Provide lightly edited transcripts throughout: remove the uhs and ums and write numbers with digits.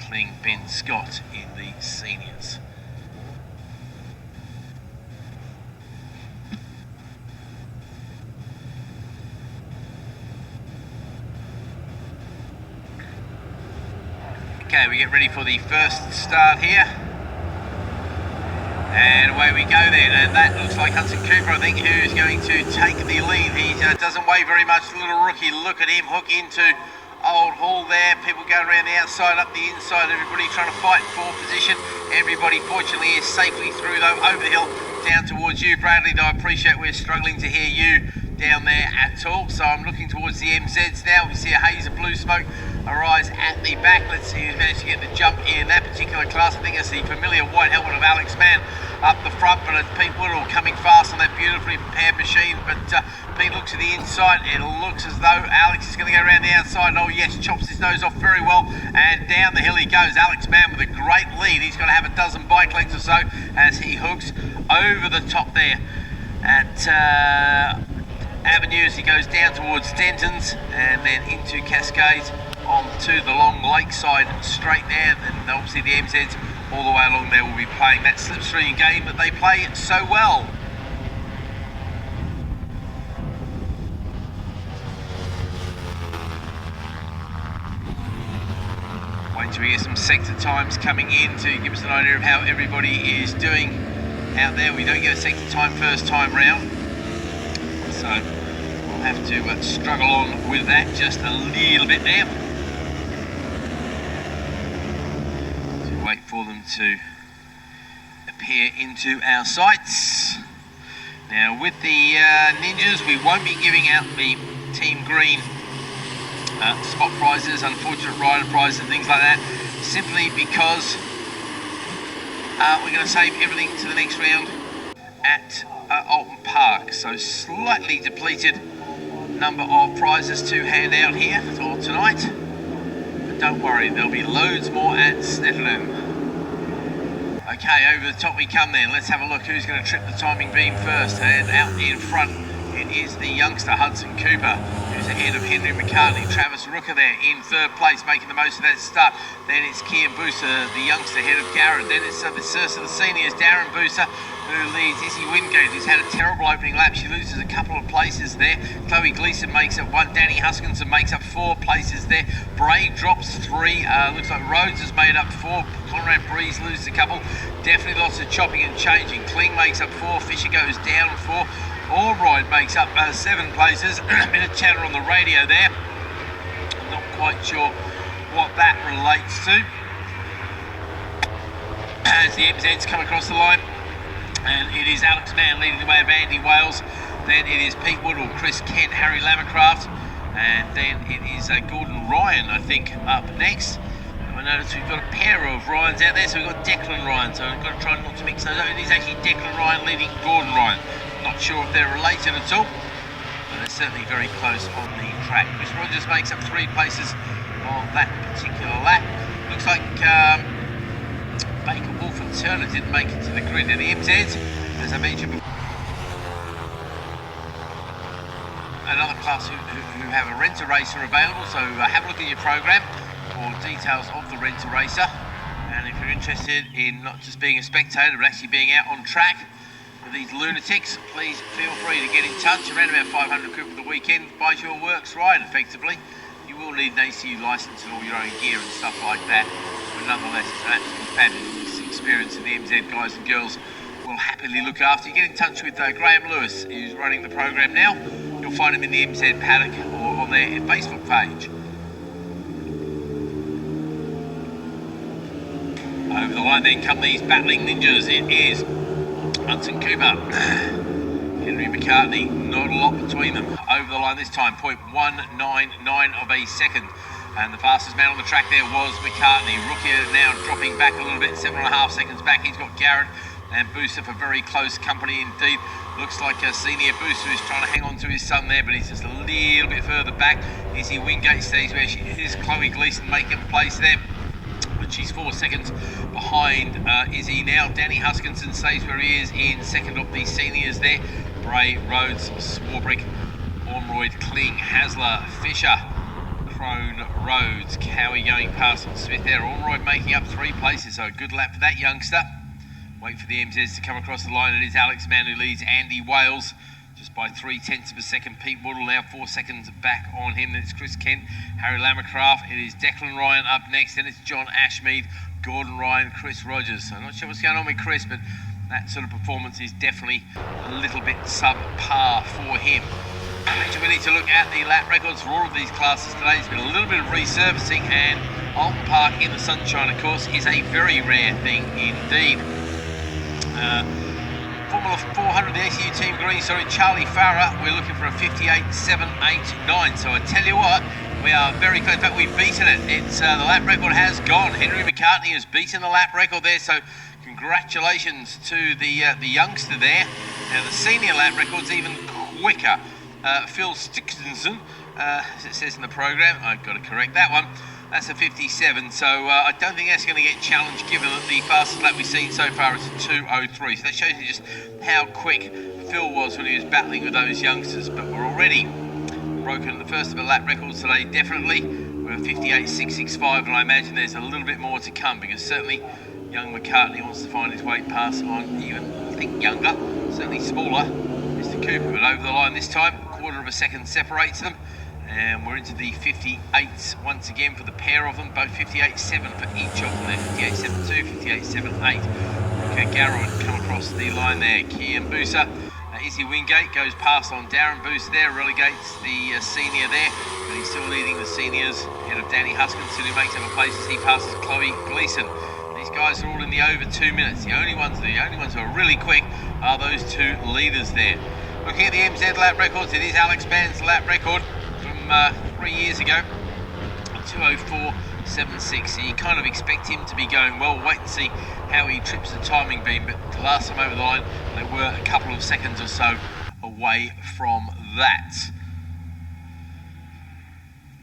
Kling, Ben Scott in the seniors. Okay, we get ready for the first start here. And away we go then, and that looks like Hudson Cooper, I think, who's going to take the lead. He doesn't weigh very much, little rookie. Look at him hook into Old Hall there. People going around the outside, up the inside, everybody trying to fight for position. Everybody fortunately is safely through though, over the hill, down towards you, Bradley, though I appreciate we're struggling to hear you down there at all. So I'm looking towards the MZs now. We see a haze of blue smoke arise at the back. Let's see who's managed to get the jump in that particular class. I think it's the familiar white helmet of Alex Mann up the front, but it's Pete Woodall coming fast on that beautifully prepared machine. But Pete looks to the inside. It looks as though Alex is going to go around the outside. Oh yes, chops his nose off very well, and down the hill he goes. Alex Mann with a great lead. He's going to have a dozen bike lengths or so as he hooks over the top there at Avenue as he goes down towards Denton's and then into Cascades onto the long lakeside straight there. And obviously the MZs all the way along there will be playing that slipstream game that they play so well. Wait till we get some sector times coming in to give us an idea of how everybody is doing out there. We don't get a sector time first time round, so we'll have to struggle on with that just a little bit there. Wait for them to appear into our sights. Now with the ninjas, we won't be giving out the team green spot prizes, unfortunate rider prizes and things like that, simply because we're going to save everything to the next round at Oulton Park. So slightly depleted number of prizes to hand out here for tonight. Don't worry, there'll be loads more at Snetterton. Okay, over the top we come then. Let's have a look who's going to trip the timing beam first. And out in front, it is the youngster Hudson Cooper, who's ahead of Henry McCartney. Travis Rooker there in third place, making the most of that start. Then it's Kian Booser, the youngster, ahead of Garrett. Then it's the Circe of the seniors, Darren Booser, who leads Izzy Wingate, who's had a terrible opening lap. She loses a couple of places there. Chloe Gleason makes up one. Danny Huskinson makes up 4 places there. Bray drops 3. Looks like Rhodes has made up 4. Conrad Breeze loses a couple. Definitely lots of chopping and changing. Kling makes up 4. Fisher goes down 4. Allroyd makes up 7 places. A bit of chatter on the radio there. I'm not quite sure what that relates to. As the MZs come across the line, and it is Alex Mann leading the way of Andy Wales. Then it is Pete Woodall, Chris Kent, Harry Lammercraft, and then it is Gordon Ryan, I think, up next. I notice we've got a pair of Ryans out there, so we've got Declan Ryan, so I've got to try not to mix those up. It is actually Declan Ryan leading Gordon Ryan. Not sure if they're related at all, but they're certainly very close on the track. Chris Rogers makes up 3 places on that particular lap. Looks like Baker, Wolf and Turner didn't make it to the grid. And the MZs, as I mentioned before, another class who have a rent-a-racer available, so have a look at your program for details of the rent-a-racer. And if you're interested in not just being a spectator but actually being out on track with these lunatics, please feel free to get in touch. Around about 500 quid for the weekend buys your works ride effectively. You will need an ACU license and all your own gear and stuff like that, but nonetheless it's an absolutely fabulous experience, and the MZ guys and girls will happily look after you. Get in touch with Graham Lewis, who's running the program now. You'll find him in the MZ paddock or on their Facebook page. Over the line then come these battling ninjas. It is Hudson Cooper, Henry McCartney, not a lot between them. Over the line this time, 0.199 of a second. And the fastest man on the track there was McCartney. Rookie now dropping back a little bit, 7.5 seconds back. He's got Garrett and Booster for very close company indeed. Looks like a senior Booster is trying to hang on to his son there, but he's just a little bit further back. Izzy Wingate stays where she is. Chloe Gleason making place there, but she's 4 seconds behind Izzy now. Danny Huskinson stays where he is in second of the seniors there. Bray, Rhodes, Swarbrick, Ormroyd, Kling, Hasler, Fisher, Crone Roads. Cowie going past on Smith there. Allroyd making up 3 places, so a good lap for that youngster. Wait for the MZs to come across the line. It is Alex Mann who leads Andy Wales just by 0.3 of a second. Pete Woodall now 4 seconds back on him. Then it's Chris Kent, Harry Lamacraft. It is Declan Ryan up next. Then it's John Ashmead, Gordon Ryan, Chris Rogers. So I'm not sure what's going on with Chris, but that sort of performance is definitely a little bit subpar for him. I mentioned we need to look at the lap records for all of these classes today. There's been a little bit of resurfacing, and Oulton Park in the sunshine, of course, is a very rare thing indeed. Formula 400, the ACU Team Green, Charlie Farah, we're looking for a 58.789. So I tell you what, we are very close. In fact, we've beaten it. It's the lap record has gone. Henry McCartney has beaten the lap record there, so congratulations to the youngster there. Now the senior lap record's even quicker. Phil Stickson, as it says in the program, I've got to correct that one. That's a 57, so I don't think that's going to get challenged, given that the fastest lap we've seen so far is a 2:03. So that shows you just how quick Phil was when he was battling with those youngsters. But we're already broken the first of the lap records today, definitely. We're 58.665, and I imagine there's a little bit more to come, because certainly young McCartney wants to find his way past on even, I think, younger, certainly smaller, Mr. Cooper. But over the line this time, 1/4 of a second separates them. And we're into the 58s once again for the pair of them, both 58.7 for each of them there, 58.72, 58.78. Okay, Garrett come across the line there. Kian Booser, Izzy Wingate goes past on Darren Booser there, relegates the senior there, but he's still leading the seniors ahead of Danny Huskinson, who makes up places. He passes Chloe Gleason. These guys are all in the over 2 minutes. The only ones who are really quick are those 2 leaders there. Looking at the MZ lap records, it is Alex Mann's lap record from 3 years ago, 2:04.76. So you kind of expect him to be going well. Wait and see how he trips the timing beam, but the last time over the line they were a couple of seconds or so away from that.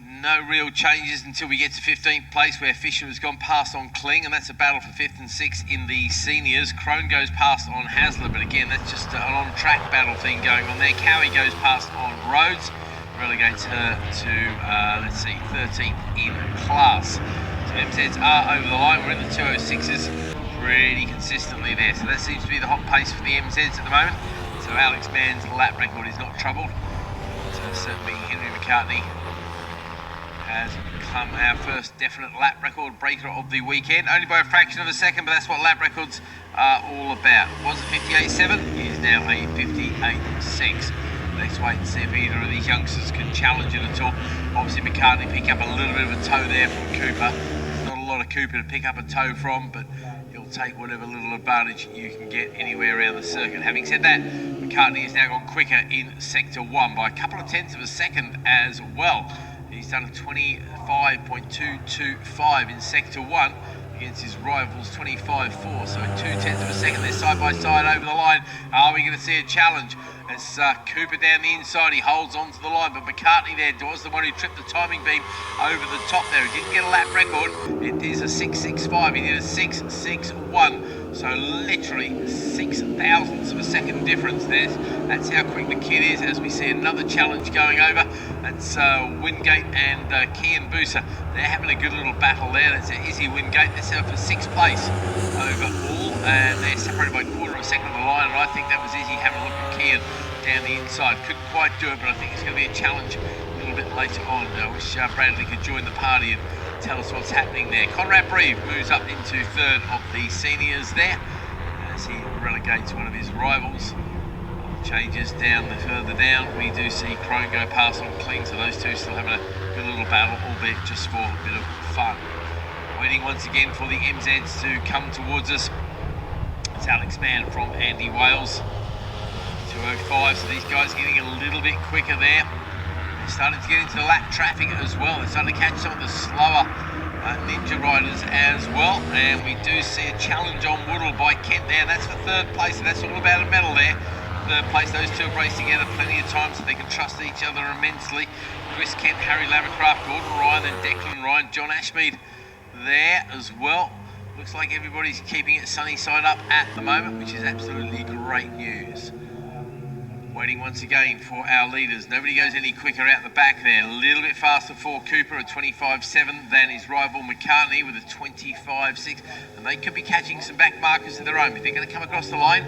No real changes until we get to 15th place, where Fisher has gone past on Kling, and that's a battle for 5th and 6th in the seniors. Crone goes past on Hasler, but again, that's just an on-track battle thing going on there. Cowie goes past on Rhodes, relegates her to, 13th in class. So MZs are over the line. We're in the 2:06s pretty consistently there. So that seems to be the hot pace for the MZs at the moment. So Alex Mann's lap record is not troubled. So certainly Henry McCartney has become our first definite lap record breaker of the weekend. Only by a fraction of a second, but that's what lap records are all about. Was it 58.7? It is now a 58.6. Let's wait and see if either of these youngsters can challenge it at all. Obviously McCartney picked up a little bit of a toe there from Cooper. There's not a lot of Cooper to pick up a toe from, but he'll take whatever little advantage you can get anywhere around the circuit. Having said that, McCartney has now gone quicker in Sector 1 by a couple of tenths of a second as well. He's done a 25.225 in Sector 1 against his rivals 25.4, so 0.2 of a second. They're side by side over the line. Are we going to see a challenge? It's Cooper down the inside. He holds on to the line, but McCartney there was the one who tripped the timing beam over the top there. He didn't get a lap record. It is a 6.65. He did a 6.61. So literally 6 thousandths of a second difference there. That's how quick the kid is. As we see another challenge going over. That's Wingate and Kian Booser. They're having a good little battle there. That's Izzy Wingate. They're set up for 6th place overall, and they're separated by a 1/4 of a second on the line. And I think that was Izzy having a look at Kian down the inside. Couldn't quite do it, but I think it's going to be a challenge a little bit later on. I wish Bradley could join the party and tell us what's happening there. Conrad Breve moves up into 3rd of the seniors there as he relegates one of his rivals. Changes down the further down. We do see Crone go past on Kling, so those two still having a good little battle, albeit just for a bit of fun. Waiting once again for the MZs to come towards us. It's Alex Mann from Andy Wales. 2:05, so these guys are getting a little bit quicker there. They're starting to get into the lap traffic as well. They're starting to catch some of the slower Ninja riders as well. And we do see a challenge on Woodall by Kent there. That's for 3rd place, so that's all about a medal there. 3rd place, those two have raced together plenty of times, so they can trust each other immensely. Chris Kent, Harry Lamacraft, Gordon Ryan and Declan Ryan, John Ashmead there as well. Looks like everybody's keeping it sunny side up at the moment, which is absolutely great news. Waiting once again for our leaders. Nobody goes any quicker out the back there. A little bit faster for Cooper at 25.7 than his rival McCartney with a 25.6. And they could be catching some back markers of their own. If they're going to come across the line,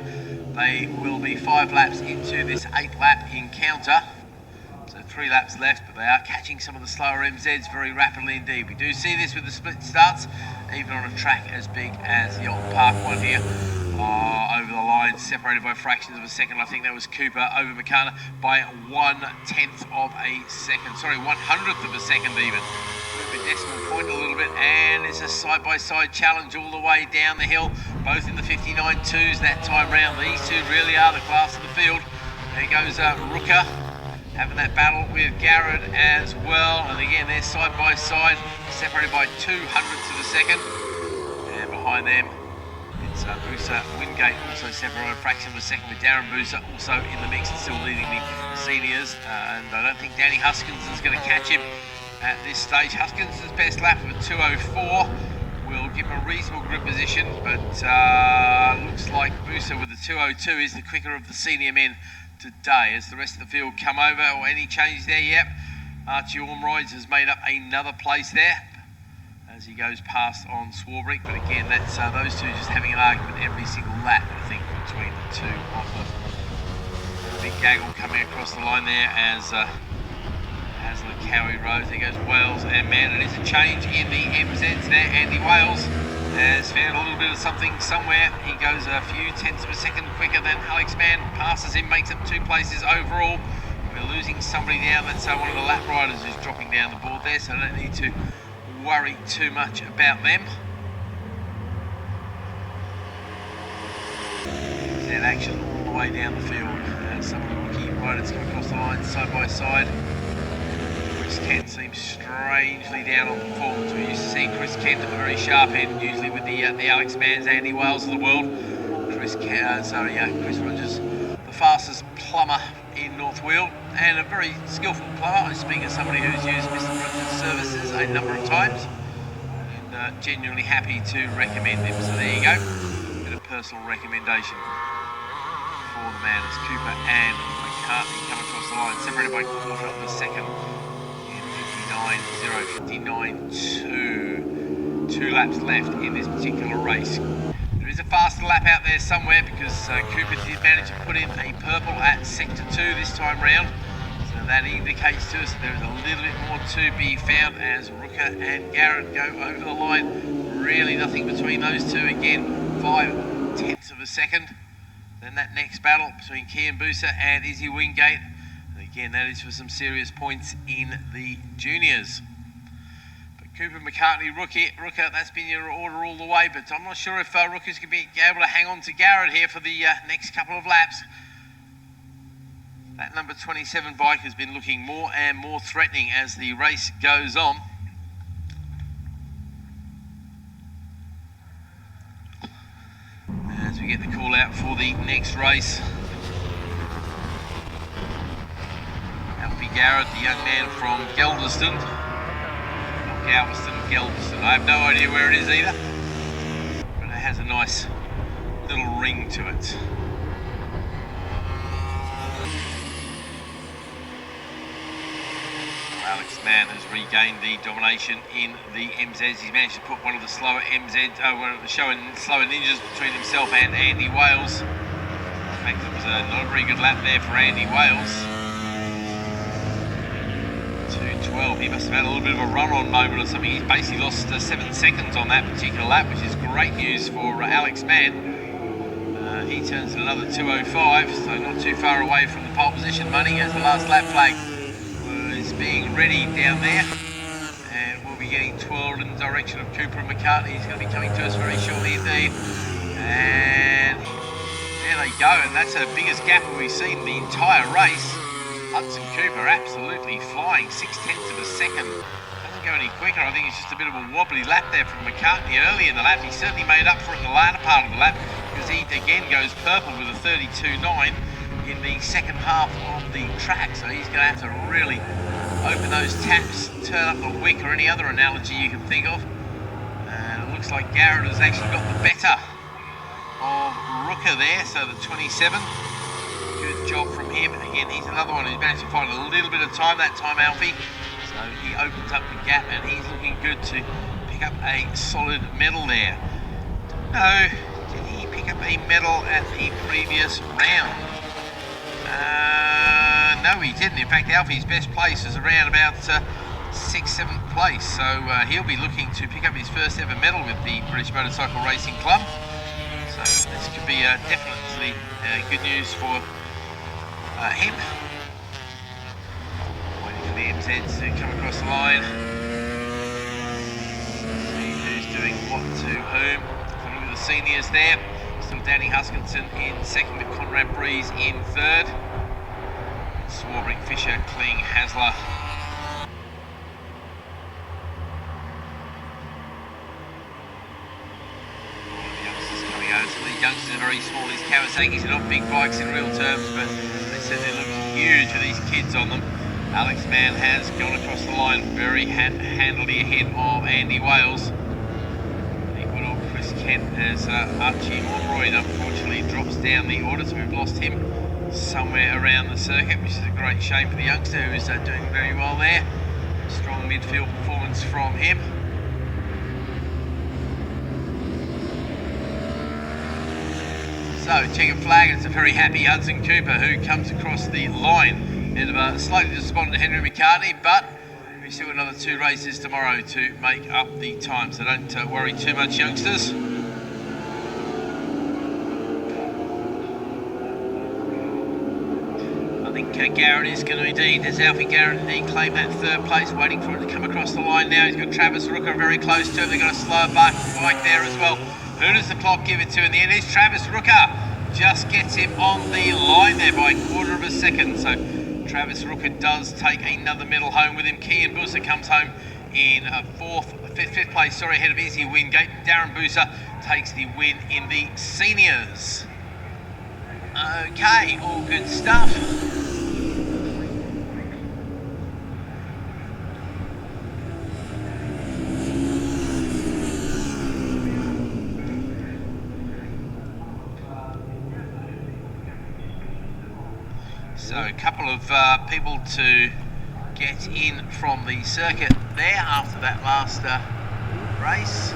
they will be 5 laps into this 8-lap encounter. So 3 laps left, but they are catching some of the slower MZs very rapidly indeed. We do see this with the split starts, even on a track as big as the Oulton Park one here. Over the line, separated by fractions of a second. I think that was Cooper over McCartney by 1/10 of a second. Sorry, 1/100th of a second even. A decimal point a little bit, and it's a side-by-side challenge all the way down the hill, both in the 59.2s that time round. These two really are the class of the field. There goes Rooker, having that battle with Garrett as well, and again they're side-by-side, separated by 2/100ths of a second, and behind them it's Booser Wingate, also separated a fraction of a second, with Darren Booser also in the mix and still leading the seniors. And I don't think Danny Huskins is going to catch him at this stage. Huskins' best lap of a 2:04 will give him a reasonable grip position, but looks like Booser with the 2:02 is the quicker of the senior men today. As the rest of the field come over, or any change there yet, Archie Ormroyds has made up another place there as he goes past on Swarbrick, but again that's those two just having an argument every single lap, I think, between the two of them. Big gaggle coming across the line there as the Cowie Road. There goes Wales, and man, it is a change in the MZs there. Andy Wales has found a little bit of something somewhere. He goes a few tenths of a second quicker than Alex Mann, passes him, makes up 2 places overall. We're losing somebody now, that's one of the lap riders who's dropping down the board there, so I don't need to worry too much about them. That action all the way down the field. Some of the rookie riders come across the line side by side. Chris Kent seems strangely down on performance. We used to see Chris Kent at the very sharp end, usually with the Alex Manns, Andy Wales of the world. Chris Rogers, the fastest plumber in North Wheel, and a very skillful plumber. I speak as somebody who's used Mr. Rogers' services a number of times, and genuinely happy to recommend him. So there you go, a bit of personal recommendation for the man as Cooper and McCartney come across the line, separated by 1/4 of a second in 59.0, 59.2. 2 laps left in this particular race. There is a faster lap out there somewhere, because Cooper did manage to put in a purple at sector 2 this time round. So that indicates to us that there is a little bit more to be found as Rooker and Garrett go over the line. Really nothing between those two. Again, 5/10 of a second. Then that next battle between Kian Booser and Izzy Wingate. And again, that is for some serious points in the juniors. Cooper, McCartney, Rooker, that's been your order all the way, but I'm not sure if Rooker's going to be able to hang on to Garrett here for the next couple of laps. That number 27 bike has been looking more and more threatening as the race goes on. As we get the call out for the next race. That will be Garrett, the young man from Galveston. Galveston. I have no idea where it is either, but it has a nice little ring to it. Alex Mann has regained the domination in the MZs. He's managed to put one of the slower slower ninjas between himself and Andy Wales. In fact, it was not a very good lap there for Andy Wales. 2:12. He must have had a little bit of a run-on moment or something. He's basically lost 7 seconds on that particular lap, which is great news for Alex Mann. He turns to another 2:05, so not too far away from the pole position money, as the last lap flag was being ready down there. And we'll be getting twirled in the direction of Cooper and McCartney. He's going to be coming to us very shortly indeed. And there they go, and that's the biggest gap we've seen the entire race. Hudson Cooper absolutely flying, 6/10 of a second. Doesn't go any quicker. I think it's just a bit of a wobbly lap there from McCartney early in the lap. He certainly made up for it in the latter part of the lap, because he again goes purple with a 32.9 in the second half of the track. So he's going to have to really open those taps, turn up the wick, or any other analogy you can think of. And it looks like Garrett has actually got the better of Rooker there, so the 27. Good job job from him. Again, he's another one who's managed to find a little bit of time, that time Alfie. So he opens up the gap and he's looking good to pick up a solid medal there. No, did he pick up a medal at the previous round? No, he didn't. In fact, Alfie's best place is around about 6th, 7th place. So he'll be looking to pick up his first ever medal with the British Motorcycle Racing Club. So this could be definitely good news for him. Waiting for the MZs to come across the line. See who's doing what to whom. Looking at the seniors there. Still Danny Huskinson in second with Conrad Breeze in third. Swarbrick, Fisher, Kling, Hasler. So these youngsters are very small. These Kawasaki's are not big bikes in real terms, but they certainly look huge with these kids on them. Alex Mann has gone across the line very handily ahead of Andy Wales. The good old Chris Kent as Archie Monroy unfortunately drops down the order, so we've lost him somewhere around the circuit, which is a great shame for the youngster who is doing very well there. Strong midfield performance from him. So, checkered flag, it's a very happy Hudson Cooper who comes across the line. Bit of a slightly despondent Henry McCartney, but we still got another 2 races tomorrow to make up the time, so don't worry too much, youngsters. I think Garrett is going to indeed, as Alfie Garrett indeed claim that 3rd place, waiting for it to come across the line now. He's got Travis Rooker very close to him. They've got a slower bike there as well. Who does the clock give it to in the end? It's Travis Rooker. Just gets him on the line there by 1/4 of a second. So Travis Rooker does take another medal home with him. Kian Busa comes home in 5th place, ahead of Izzy Wingate. Darren Busa takes the win in the seniors. Okay, all good stuff. So a couple of people to get in from the circuit there after that last race.